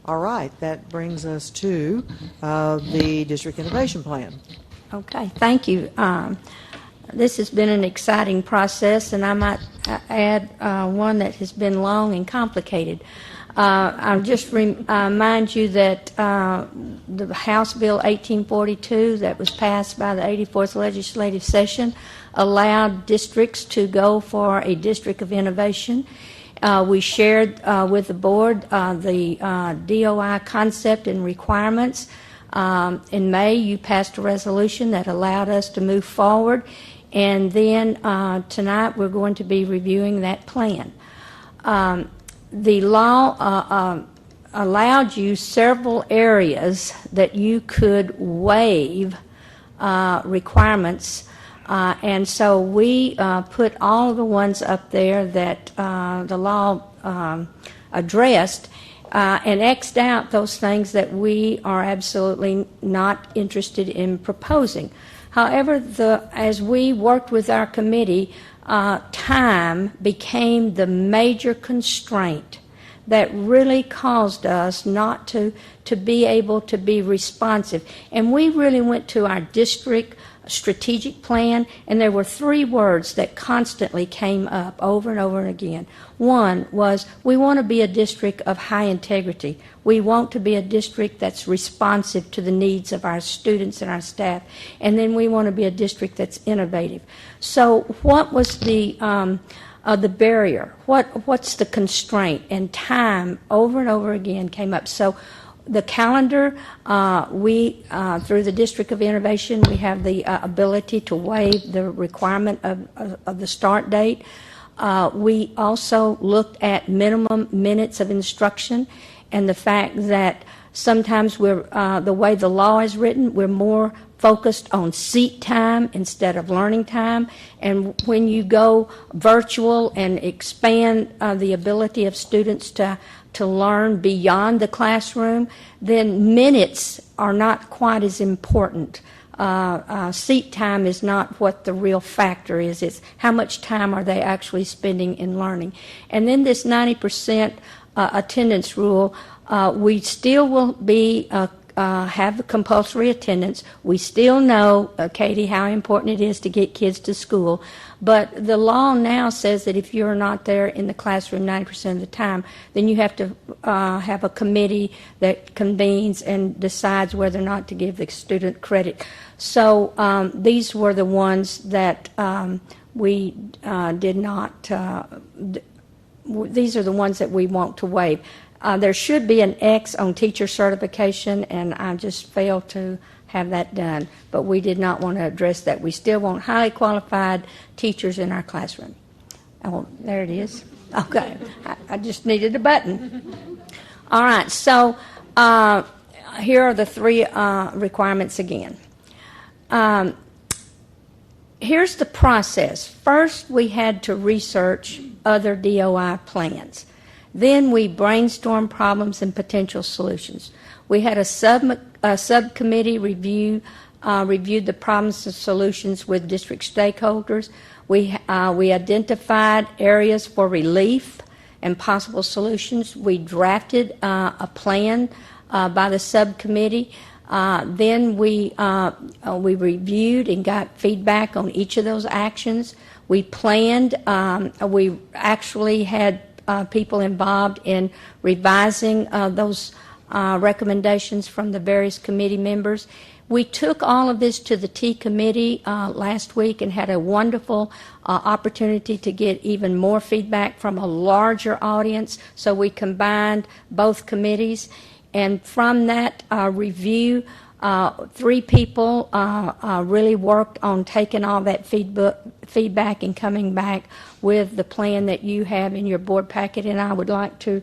All right, that brings us to the District Innovation Plan. Okay, thank you. This has been an exciting process, and I might add one that has been long and complicated. I'll just remind you that the House Bill 1842 that was passed by the 84th Legislative Session allowed districts to go for a District of Innovation. We shared with the board the DOI concept and requirements. In May, you passed a resolution that allowed us to move forward, and then tonight we're going to be reviewing that plan. The law allowed you several areas that you could waive requirements, and so we put all of the ones up there that the law addressed, and X'd out those things that we are absolutely not interested in proposing. However, as we worked with our committee, time became the major constraint that really caused us not to be able to be responsive. And we really went to our district strategic plan, and there were three words that constantly came up over and over and again. One was, we want to be a district of high integrity. We want to be a district that's responsive to the needs of our students and our staff. And then we want to be a district that's innovative. So what was the barrier? What's the constraint? And time over and over again came up. So the calendar, through the District of Innovation, we have the ability to waive the requirement of the start date. We also looked at minimum minutes of instruction, and the fact that sometimes the way the law is written, we're more focused on seat time instead of learning time. And when you go virtual and expand the ability of students to learn beyond the classroom, then minutes are not quite as important. Seat time is not what the real factor is. It's how much time are they actually spending in learning. And then this 90% attendance rule, we still will be have compulsory attendance. We still know, Katie, how important it is to get kids to school. But the law now says that if you're not there in the classroom 90% of the time, then you have to have a committee that convenes and decides whether or not to give the student credit. So these were the ones that we did not, these are the ones that we want to waive. There should be an X on teacher certification, and I just failed to have that done. But we did not want to address that. We still want highly qualified teachers in our classroom. Oh, there it is. Okay. I just needed a button. All right. So here are the three requirements again. Here's the process. First, we had to research other DOI plans. Then we brainstormed problems and potential solutions. We had a subcommittee reviewed the problems and solutions with district stakeholders. We identified areas for relief and possible solutions. We drafted a plan by the subcommittee. Then we reviewed and got feedback on each of those actions. We planned. We actually had people involved in revising those recommendations from the various committee members. We took all of this to the T committee last week and had a wonderful opportunity to get even more feedback from a larger audience, so we combined both committees. And from that review, three people really worked on taking all that feedback and coming back with the plan that you have in your board packet. And I would like to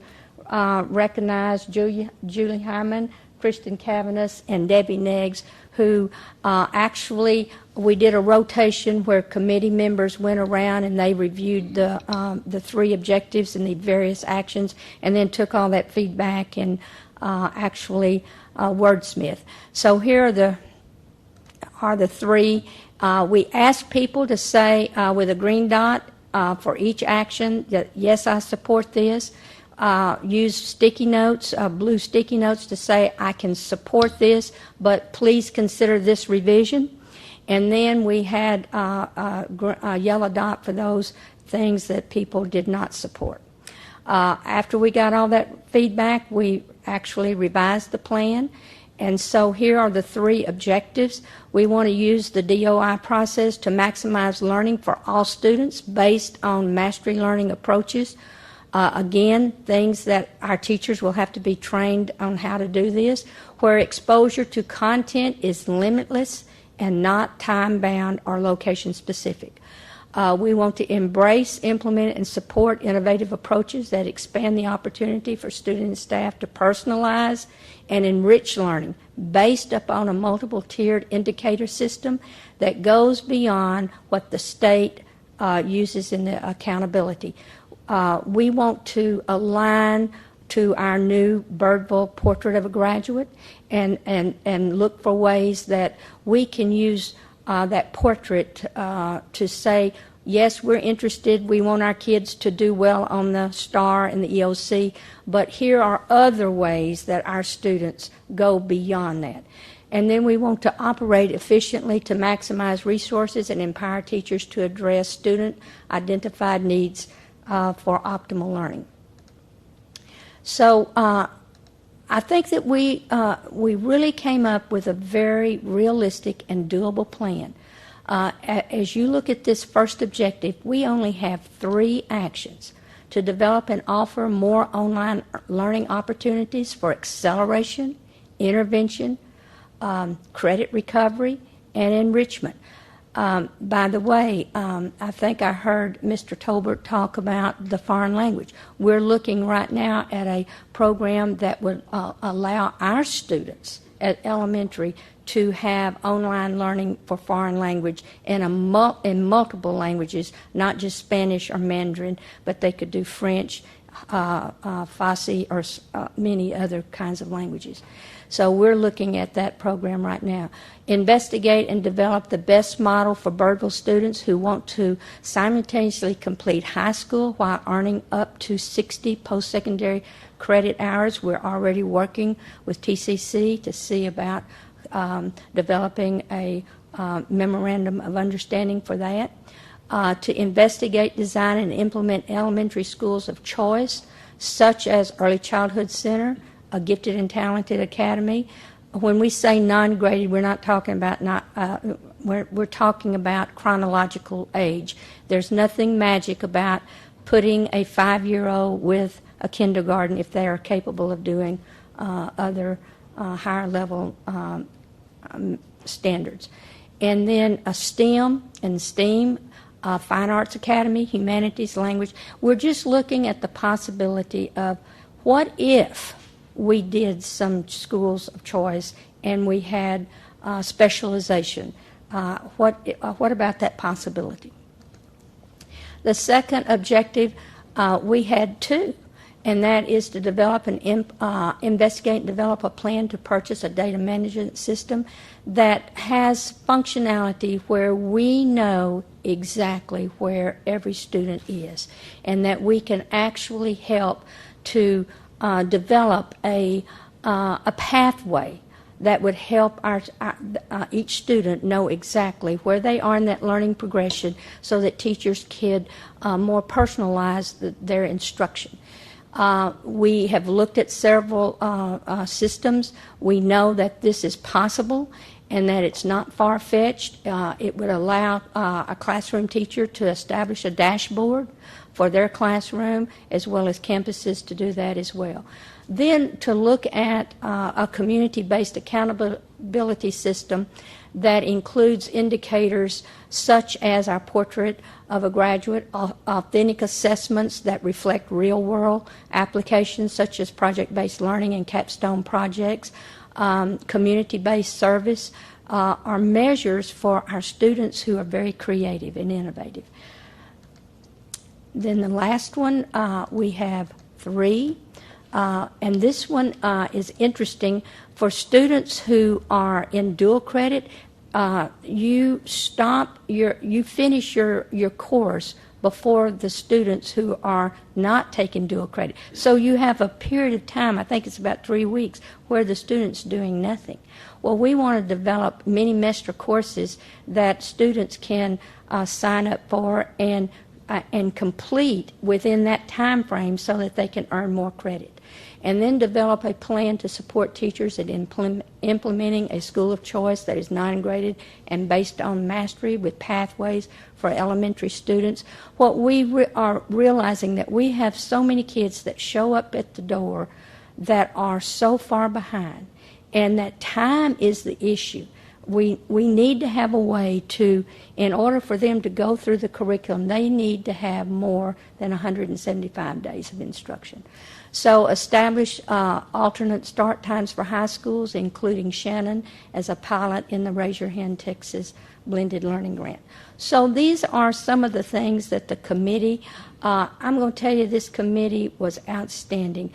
recognize Julie Hyman, Kristen Cavanis, and Debbie Neggs, who actually, we did a rotation where committee members went around and they reviewed the three objectives and the various actions, and then took all that feedback and actually wordsmith. So here are the three. We asked people to say with a green dot for each action that, yes, I support this. used sticky notes, blue sticky notes, to say, I can support this, but please consider this revision. And then we had a yellow dot for those things that people did not support. After we got all that feedback, we actually revised the plan. And so here are the 3 objectives. We want to use the DOI process to maximize learning for all students based on mastery learning approaches. Again, things that our teachers will have to be trained on how to do this, where exposure to content is limitless and not time-bound or location-specific. We want to embrace, implement, and support innovative approaches that expand the opportunity for students and staff to personalize and enrich learning based upon a multiple-tiered indicator system that goes beyond what the state uses in the accountability. We want to align to our new Birdville Portrait of a Graduate and look for ways that we can use that portrait to say, yes, we're interested, we want our kids to do well on the STAR and the EOC, but here are other ways that our students go beyond that. And then we want to operate efficiently to maximize resources and empower teachers to address student-identified needs for optimal learning. So I think that we really came up with a very realistic and doable plan. As you look at this first objective, we only have 3 actions: to develop and offer more online learning opportunities for acceleration, intervention, credit recovery, and enrichment. By the way, I think I heard Mr. Tolbert talk about the foreign language. We're looking right now at a program that would allow our students at elementary to have online learning for foreign language in multiple languages, not just Spanish or Mandarin, but they could do French, Farsi, or many other kinds of languages. So we're looking at that program right now. Investigate and develop the best model for Birdville students who want to simultaneously complete high school while earning up to 60 post-secondary credit hours. We're already working with TCC to see about developing a memorandum of understanding for that. To investigate, design, and implement elementary schools of choice, such as Early Childhood Center, a Gifted and Talented Academy. When we say non-graded, we're not talking about we're talking about chronological age. There's nothing magic about putting a 5-year-old with a kindergarten if they are capable of doing other higher level standards. And then a STEM and STEAM, Fine Arts Academy, Humanities, Language. We're just looking at the possibility of what if we did some schools of choice and we had specialization. What about that possibility? The second objective, we had 2, and that is to develop and investigate and develop a plan to purchase a data management system that has functionality where we know exactly where every student is, and that we can actually help to develop a pathway that would help each student know exactly where they are in that learning progression so that teachers could more personalize their instruction. We have looked at several systems. We know that this is possible and that it's not far-fetched. It would allow a classroom teacher to establish a dashboard for their classroom as well as campuses to do that as well. Then to look at a community-based accountability system that includes indicators such as our Portrait of a Graduate, authentic assessments that reflect real-world applications such as project-based learning and capstone projects, community-based service are measures for our students who are very creative and innovative. Then the last one, we have 3. And this one is interesting for students who are in dual credit. You finish your course before the students who are not taking dual credit. So you have a period of time, I think it's about 3 weeks, where the student's doing nothing. Well, we want to develop mini-semester courses that students can sign up for and complete within that time frame so that they can earn more credit. And then develop a plan to support teachers in implementing a school of choice that is non-graded and based on mastery with pathways for elementary students. What we are realizing that we have so many kids that show up at the door that are so far behind, and that time is the issue. We need to have a way to, in order for them to go through the curriculum, they need to have more than 175 days of instruction. So establish alternate start times for high schools, including Shannon as a pilot in the Raise Your Hand Texas Blended Learning Grant. So these are some of the things that the committee, I'm going to tell you, this committee was outstanding.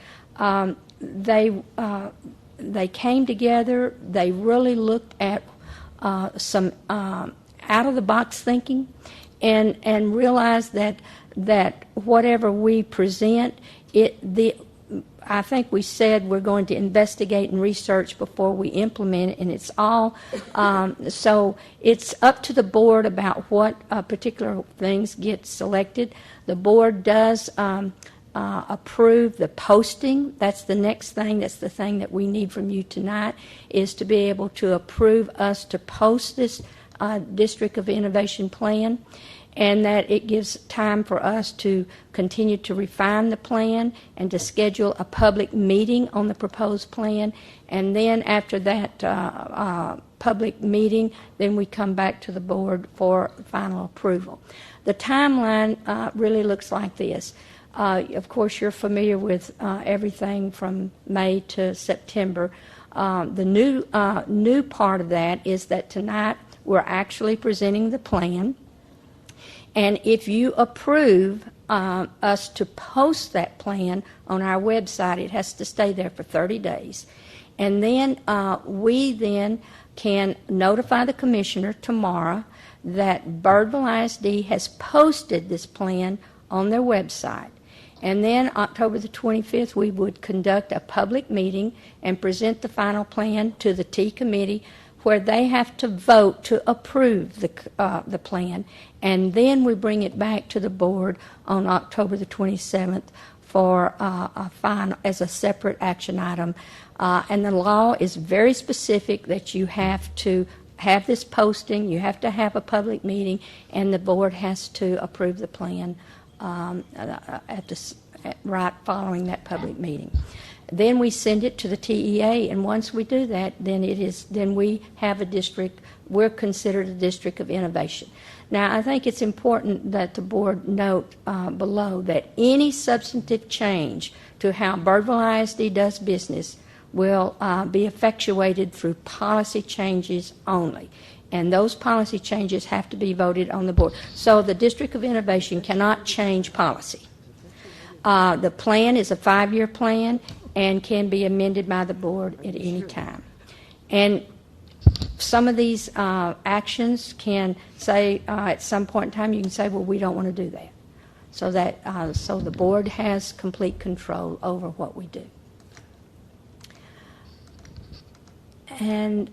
They came together, they really looked at some out-of-the-box thinking and realized that whatever we present, I think we said we're going to investigate and research before we implement it, and it's all, so it's up to the board about what particular things get selected. The board does approve the posting. That's the next thing. That's the thing that we need from you tonight, is to be able to approve us to post this District of Innovation plan, and that it gives time for us to continue to refine the plan and to schedule a public meeting on the proposed plan. And then after that public meeting, then we come back to the board for final approval. The timeline really looks like this. Of course, you're familiar with everything from May to September. The new part of that is that tonight we're actually presenting the plan. And if you approve us to post that plan on our website, it has to stay there for 30 days. And then we then can notify the commissioner tomorrow that Birdville ISD has posted this plan on their website. And then October the 25th, we would conduct a public meeting and present the final plan to the T committee, where they have to vote to approve the plan, and then we bring it back to the board on October the 27th for a final as a separate action item. And the law is very specific that you have to have this posting, you have to have a public meeting, and the board has to approve the plan right following that public meeting. Then we send it to the TEA, and once we do that, then we have a district. We're considered a district of innovation. Now, I think it's important that the board note below that any substantive change to how Birdville ISD does business will be effectuated through policy changes only. And those policy changes have to be voted on the board. So the District of Innovation cannot change policy. The plan is a 5-year plan and can be amended by the board at any time. And some of these actions can say, at some point in time, you can say, well, we don't want to do that. So that so the board has complete control over what we do. And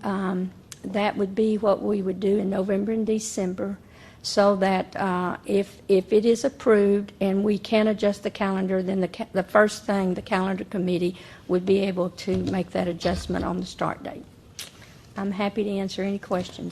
that would be what we would do in November and December, so that if it is approved and we can adjust the calendar, then the first thing the calendar committee would be able to make that adjustment on the start date. I'm happy to answer any questions.